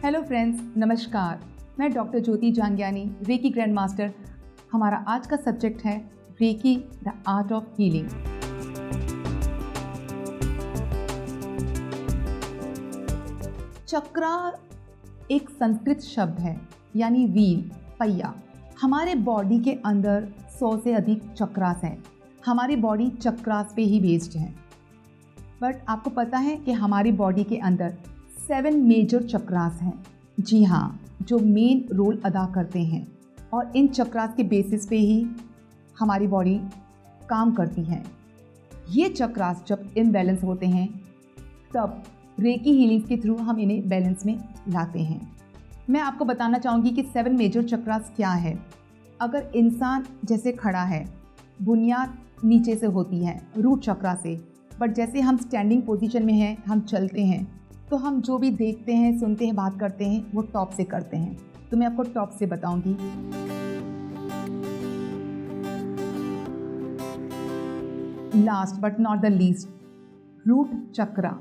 Hello friends, नमस्कार। मैं doctor Jyoti Jangiani, reiki grand master. हमारा आज का सब्जेक्ट है reiki, the art of healing. Chakra एक संस्कृत शब्द है, यानी व्हील, पहिया। हमारे बॉडी के अंदर 100 से अधिक चक्रास हैं। हमारी बॉडी चक्रास पे ही बेस्ड है। बट आपको पता है कि हमारी बॉडी के अंदर 7 मेजर चक्रास हैं। जी हाँ, जो मेन रोल अदा करते हैं, और इन चक्रास के बेसिस पे ही हमारी बॉडी काम करती है। ये चक्रास जब इम्बैलेंस होते हैं तब रेकी हीलिंग के थ्रू हम इन्हें बैलेंस में लाते हैं। मैं आपको बताना चाहूँगी कि 7 मेजर चक्रास क्या है। अगर इंसान जैसे खड़ा है, बुनियाद नीचे से होती है, रूट चक्रा से, बट जैसे हम स्टैंडिंग पोजीशन में हैं, हम चलते हैं, तो हम जो भी देखते हैं, सुनते हैं, बात करते हैं, वो टॉप से करते हैं। तो मैं आपको टॉप से बताऊंगी। Last but not the least, root chakra.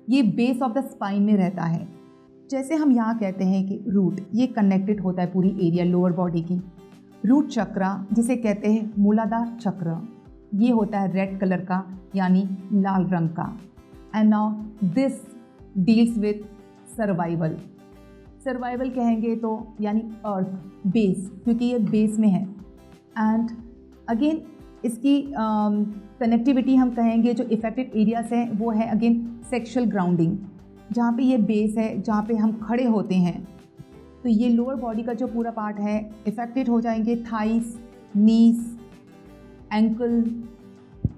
ये बेस ऑफ द स्पाइन में रहता है। जैसे हम यहाँ कहते हैं कि रूट, ये कनेक्टेड होता है पूरी एरिया लोअर बॉडी की। रूट चक्रा जिसे कहते हैं मूलाधार चक्र, ये होता है रेड कलर का, यानी लाल रंग का। And now this deals with survival. Survival कहेंगे तो यानी अर्थ, बेस, क्योंकि ये बेस में है। एंड अगेन इसकी कनेक्टिविटी हम कहेंगे, जो इफेक्टेड एरियाज हैं वो है अगेन सेक्सुअल ग्राउंडिंग, जहाँ पे ये बेस है, जहाँ पे हम खड़े होते हैं। तो ये लोअर बॉडी का जो पूरा पार्ट है इफेक्टेड हो जाएंगे। थाइस, नीस, एंकल,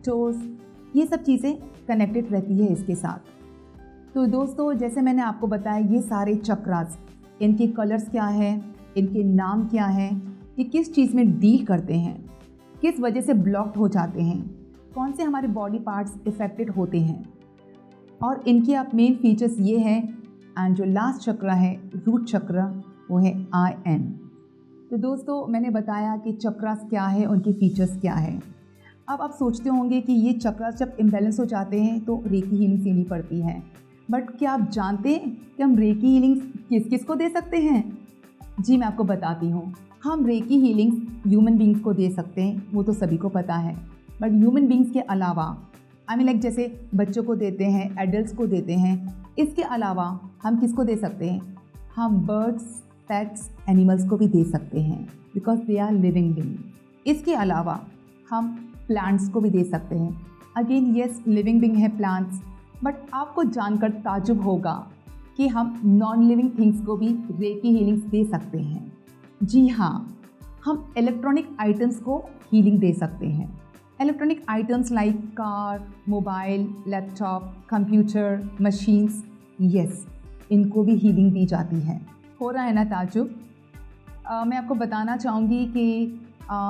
टोस, ये सब चीज़ें कनेक्टेड रहती है इसके साथ। तो दोस्तों, जैसे मैंने आपको बताया, ये सारे चक्रास, इनके कलर्स क्या हैं, इनके नाम क्या हैं, ये किस चीज़ में डील करते हैं, किस वजह से ब्लॉक्ड हो जाते हैं, कौन से हमारे बॉडी पार्ट्स इफेक्टेड होते हैं, और इनके आप मेन फीचर्स ये हैं। एंड जो लास्ट चक्र है, रूट चक्र, वो है IN। तो दोस्तों, मैंने बताया कि चक्रास क्या है, उनके फीचर्स क्या है। अब आप सोचते होंगे कि ये चक्रास जब इम्बैलेंस हो जाते हैं तो रेकी हीलिंग देनी पड़ती है। बट क्या आप जानते हैं कि हम रेकी हीलिंग किस किस को दे सकते हैं? जी, मैं आपको बताती हूँ। हम रेकी हीलिंग ह्यूमन बींग्स को दे सकते हैं, वो तो सभी को पता है। बट ह्यूमन बींग्स के अलावा, आई मीन लाइक जैसे बच्चों को देते हैं, एडल्ट्स को देते हैं, इसके अलावा हम किसको दे सकते हैं? हम बर्ड्स, पेट्स, एनिमल्स को भी दे सकते हैं, because they are living being. इसके अलावा हम प्लांट्स को भी दे सकते हैं। अगेन येस, लिविंग बींग है प्लांट्स। बट आपको जानकर ताजुब होगा कि हम नॉन लिविंग थिंग्स को भी रेकी हीलिंग्स दे सकते हैं। जी हाँ, हम इलेक्ट्रॉनिक आइटम्स को हीलिंग दे सकते हैं। Electronic items like car, mobile, laptop, computer, machines, yes, इनको भी हीलिंग दी जाती है। हो रहा है ना ताजुब? मैं आपको बताना चाहूँगी कि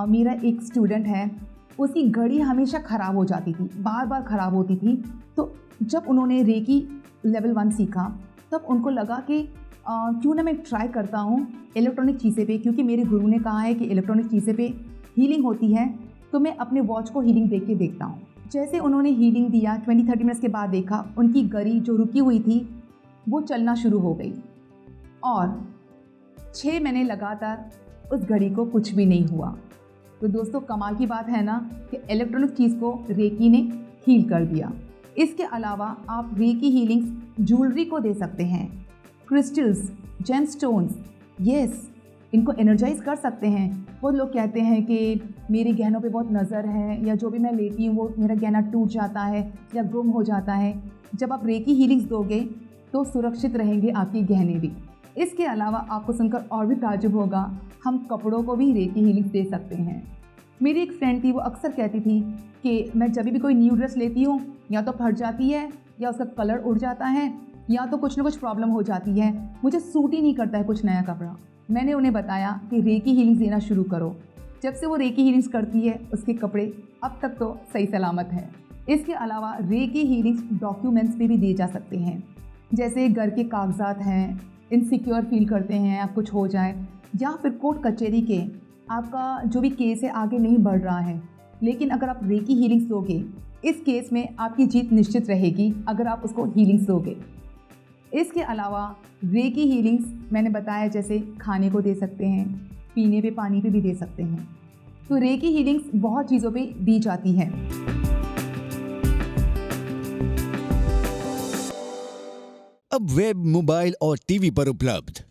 मेरा एक स्टूडेंट है, उसकी घड़ी हमेशा ख़राब हो जाती थी, बार बार ख़राब होती थी। तो जब उन्होंने रेकी लेवल 1 सीखा, तब उनको लगा कि क्यों ना मैं ट्राई करता हूँ इलेक्ट्रॉनिक चीज़ें पे, क्योंकि मेरे गुरु ने कहा है कि इलेक्ट्रॉनिक चीज़ें पे हीलिंग होती है, तो मैं अपने वॉच को हीलिंग दे के देखता हूँ। जैसे उन्होंने हीलिंग दिया, 20-30 मिनट्स के बाद देखा उनकी घड़ी जो रुकी हुई थी वो चलना शुरू हो गई, और 6 महीने लगातार उस घड़ी को कुछ भी नहीं हुआ। तो दोस्तों, कमाल की बात है ना कि इलेक्ट्रॉनिक चीज़ को रेकी ने हील कर दिया। इसके अलावा आप रेकी हीलिंग्स ज्वेलरी को दे सकते हैं, क्रिस्टल्स, जेमस्टोन्स, यस, इनको एनर्जाइज कर सकते हैं। वो लोग कहते हैं कि मेरे गहनों पे बहुत नज़र है, या जो भी मैं लेती हूँ वो मेरा गहना टूट जाता है या गुम हो जाता है। जब आप रेकी हीलिंग्स दोगे तो सुरक्षित रहेंगे आपके गहने भी। इसके अलावा आपको सुनकर और भी ताजुब होगा, हम कपड़ों को भी रेकी हीलिंग्स दे सकते हैं। मेरी एक फ्रेंड थी, वो अक्सर कहती थी कि मैं जब भी कोई न्यू ड्रेस लेती हूँ, या तो फट जाती है, या उसका कलर उड़ जाता है, या तो कुछ ना कुछ प्रॉब्लम हो जाती है, मुझे सूट ही नहीं करता है कुछ नया कपड़ा। मैंने उन्हें बताया कि रेकी हीलिंग्स देना शुरू करो। जब से वो रेकी हीलिंग्स करती है, उसके कपड़े अब तक तो सही सलामत है। इसके अलावा रेकी हीलिंग्स डॉक्यूमेंट्स पे भी दिए जा सकते हैं। जैसे घर के कागजात हैं, इनसिक्योर फील करते हैं, आप कुछ हो जाए, या फिर कोर्ट कचहरी के आपका जो भी केस है आगे नहीं बढ़ रहा है, लेकिन अगर आप रेकी हीलिंग्स दोगे, इस केस में आपकी जीत निश्चित रहेगी अगर आप उसको हीलिंग्स दोगे। इसके अलावा रेकी हीलिंग्स मैंने बताया, जैसे खाने को दे सकते हैं, पीने पे पानी पे भी दे सकते हैं। तो रेकी हीलिंग्स बहुत चीज़ों पे दी जाती हैं। अब वेब, मोबाइल और टीवी पर उपलब्ध